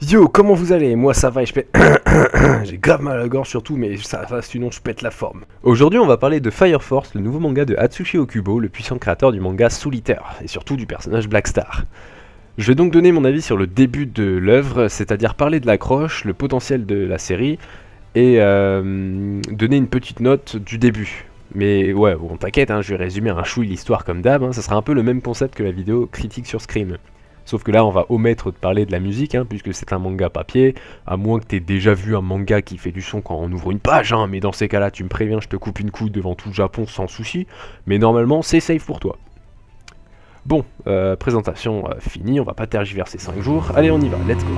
Yo, comment vous allez? Moi ça va et je pète... J'ai grave mal à la gorge surtout, mais ça va, sinon je pète la forme. Aujourd'hui on va parler de Fire Force, le nouveau manga de Atsushi Okubo, le puissant créateur du manga Soul Eater, et surtout du personnage Black Star. Je vais donc donner mon avis sur le début de l'œuvre, c'est-à-dire parler de l'accroche, le potentiel de la série, et donner une petite note du début. Mais ouais, bon t'inquiète, je vais résumer un chouille l'histoire comme d'hab, ça sera un peu le même concept que la vidéo critique sur Scream. Sauf que là, on va omettre de parler de la musique, puisque c'est un manga papier, à moins que t'aies déjà vu un manga qui fait du son quand on ouvre une page, mais dans ces cas-là, tu me préviens, je te coupe une couille devant tout le Japon sans souci, mais normalement, c'est safe pour toi. Bon, présentation finie, on va pas tergiverser 5 jours, allez on y va, let's go.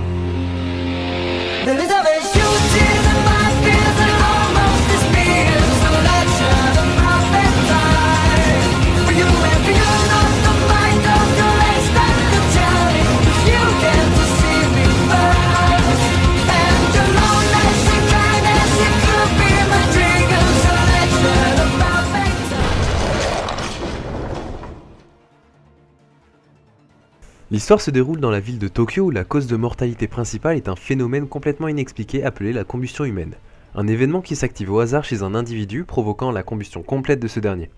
L'histoire se déroule dans la ville de Tokyo où la cause de mortalité principale est un phénomène complètement inexpliqué appelé la combustion humaine. Un événement qui s'active au hasard chez un individu provoquant la combustion complète de ce dernier.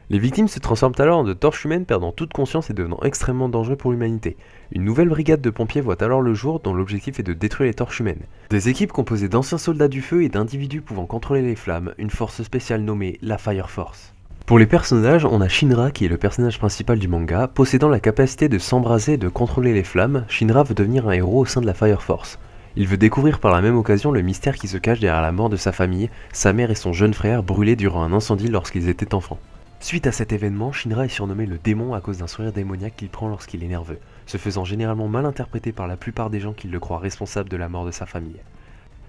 Les victimes se transforment alors en de torches humaines perdant toute conscience et devenant extrêmement dangereux pour l'humanité. Une nouvelle brigade de pompiers voit alors le jour dont l'objectif est de détruire les torches humaines. Des équipes composées d'anciens soldats du feu et d'individus pouvant contrôler les flammes, une force spéciale nommée la Fire Force. Pour les personnages, on a Shinra qui est le personnage principal du manga, possédant la capacité de s'embraser et de contrôler les flammes. Shinra veut devenir un héros au sein de la Fire Force. Il veut découvrir par la même occasion le mystère qui se cache derrière la mort de sa famille, sa mère et son jeune frère brûlés durant un incendie lorsqu'ils étaient enfants. Suite à cet événement, Shinra est surnommé le démon à cause d'un sourire démoniaque qu'il prend lorsqu'il est nerveux, se faisant généralement mal interprété par la plupart des gens qui le croient responsable de la mort de sa famille.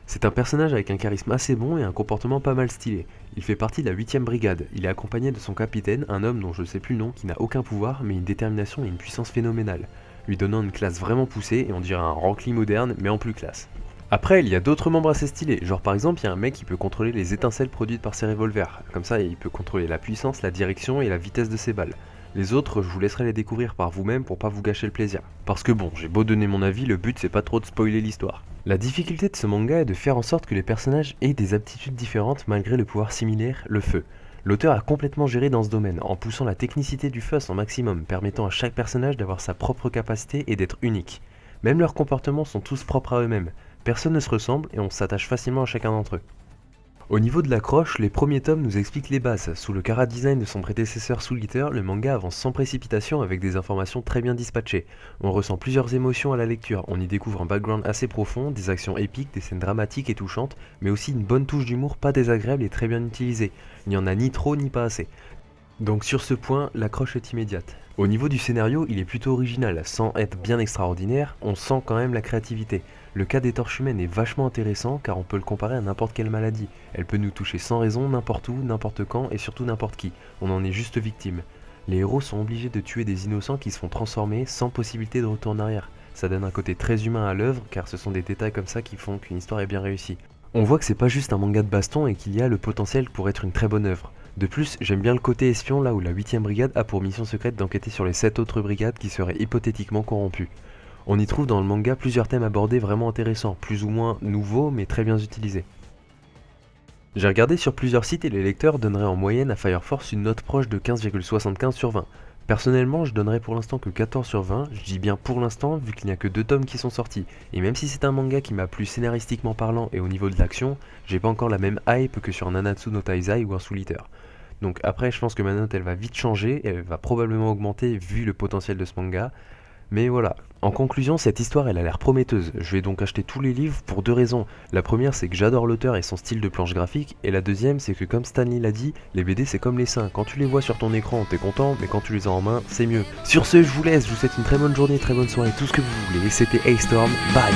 C'est un personnage avec un charisme assez bon et un comportement pas mal stylé. Il fait partie de la 8ème brigade, il est accompagné de son capitaine, un homme dont je sais plus le nom, qui n'a aucun pouvoir mais une détermination et une puissance phénoménale, lui donnant une classe vraiment poussée et on dirait un Rock Lee moderne mais en plus classe. Après il y a d'autres membres assez stylés, genre par exemple il y a un mec qui peut contrôler les étincelles produites par ses revolvers, comme ça il peut contrôler la puissance, la direction et la vitesse de ses balles. Les autres, je vous laisserai les découvrir par vous-même pour pas vous gâcher le plaisir. Parce que bon, j'ai beau donner mon avis, le but c'est pas trop de spoiler l'histoire. La difficulté de ce manga est de faire en sorte que les personnages aient des aptitudes différentes malgré le pouvoir similaire, le feu. L'auteur a complètement géré dans ce domaine, en poussant la technicité du feu à son maximum, permettant à chaque personnage d'avoir sa propre capacité et d'être unique. Même leurs comportements sont tous propres à eux-mêmes, personne ne se ressemble et on s'attache facilement à chacun d'entre eux. Au niveau de l'accroche, les premiers tomes nous expliquent les bases. Sous le chara-design de son prédécesseur Soul Eater, le manga avance sans précipitation avec des informations très bien dispatchées. On ressent plusieurs émotions à la lecture, on y découvre un background assez profond, des actions épiques, des scènes dramatiques et touchantes, mais aussi une bonne touche d'humour pas désagréable et très bien utilisée. Il n'y en a ni trop ni pas assez. Donc sur ce point, l'accroche est immédiate. Au niveau du scénario, il est plutôt original, sans être bien extraordinaire, on sent quand même la créativité. Le cas des torches humaines est vachement intéressant car on peut le comparer à n'importe quelle maladie. Elle peut nous toucher sans raison, n'importe où, n'importe quand et surtout n'importe qui. On en est juste victime. Les héros sont obligés de tuer des innocents qui se font transformer sans possibilité de retour en arrière. Ça donne un côté très humain à l'œuvre car ce sont des détails comme ça qui font qu'une histoire est bien réussie. On voit que c'est pas juste un manga de baston et qu'il y a le potentiel pour être une très bonne œuvre. De plus, j'aime bien le côté espion là où la 8ème brigade a pour mission secrète d'enquêter sur les 7 autres brigades qui seraient hypothétiquement corrompues. On y trouve dans le manga plusieurs thèmes abordés vraiment intéressants, plus ou moins nouveaux mais très bien utilisés. J'ai regardé sur plusieurs sites et les lecteurs donneraient en moyenne à Fire Force une note proche de 15,75 sur 20. Personnellement, je donnerais pour l'instant que 14 sur 20, je dis bien pour l'instant vu qu'il n'y a que 2 tomes qui sont sortis, et même si c'est un manga qui m'a plu scénaristiquement parlant et au niveau de l'action, j'ai pas encore la même hype que sur Nanatsu no Taizai ou un Soul Eater. Donc après je pense que ma note elle va vite changer, et elle va probablement augmenter vu le potentiel de ce manga. Mais voilà, en conclusion, cette histoire elle a l'air prometteuse. Je vais donc acheter tous les livres pour 2 raisons. La première c'est que j'adore l'auteur et son style de planche graphique, et la deuxième c'est que comme Stanley l'a dit, les BD c'est comme les seins, quand tu les vois sur ton écran t'es content, mais quand tu les as en main c'est mieux. Sur ce, je vous laisse, je vous souhaite une très bonne journée, très bonne soirée, tout ce que vous voulez, c'était A-Storm, bye.